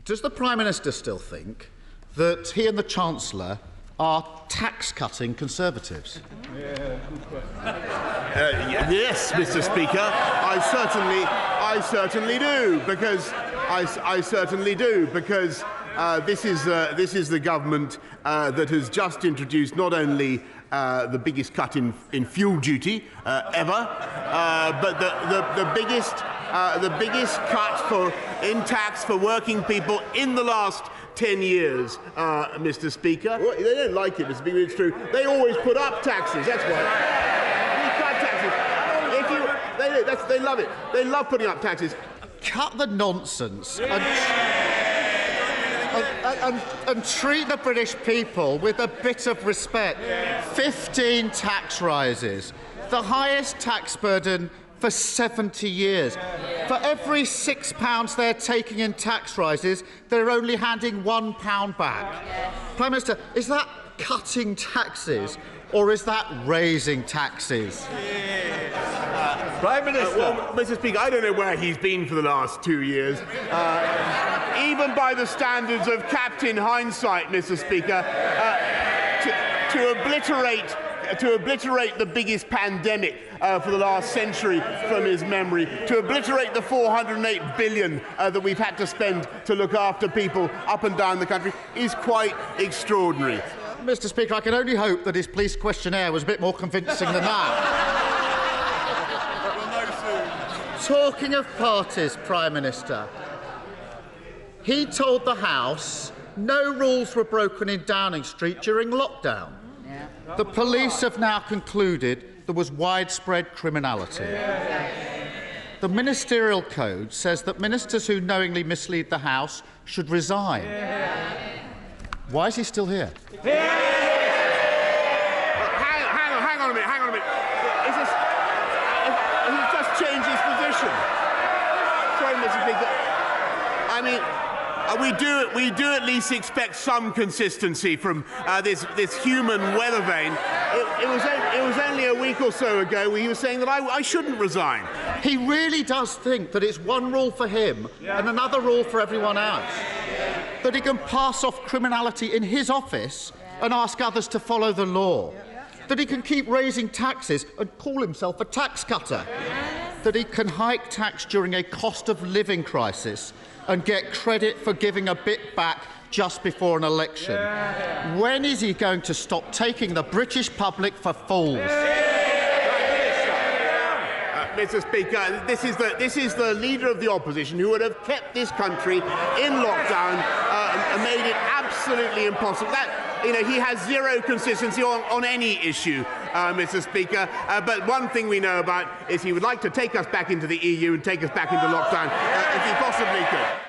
Does the Prime Minister still think that he and the Chancellor are tax-cutting Conservatives? Yes, Mr. Speaker, I certainly do, because this is the government that has just introduced not only the biggest cut in fuel duty ever, but the biggest cut in tax for working people in the last 10 years, Mr. Speaker. Well, they don't like it, Mr. Speaker, it's true. They always put up taxes, that's why. We cut taxes. They love it. They love putting up taxes. Cut the nonsense and treat the British people with a bit of respect. 15 tax rises, the highest tax burden for 70 years. For every £6 they're taking in tax rises, they're only handing £1 back. Prime Minister, is that cutting taxes or is that raising taxes? Prime Minister. Well, Mr. Speaker, I don't know where he's been for the last 2 years. Even by the standards of Captain Hindsight, Mr. Speaker, to obliterate the biggest pandemic for the last century from his memory, to obliterate the £408 billion that we've had to spend to look after people up and down the country is quite extraordinary. Mr. Speaker, I can only hope that his police questionnaire was a bit more convincing than that. Talking of parties, Prime Minister, he told the House no rules were broken in Downing Street during lockdown. The police have now concluded there was widespread criminality. The Ministerial Code says that ministers who knowingly mislead the House should resign. Why is he still here? Hang on a minute. He's just changed his position. Sorry, Mr. Speaker. I mean, we do at least expect some consistency from this human weather vane. It was only a week or so ago where he was saying that I shouldn't resign. He really does think that it's one rule for him and another rule for everyone else. That he can pass off criminality in his office and ask others to follow the law. That he can keep raising taxes and call himself a tax cutter. That he can hike tax during a cost of living crisis and get credit for giving a bit back just before an election. When is he going to stop taking the British public for fools? Mr. Speaker, this is the leader of the opposition who would have kept this country in lockdown and made it absolutely impossible. He has zero consistency on any issue, Mr. Speaker. But one thing we know about is he would like to take us back into the EU and take us back into lockdown if he possibly could.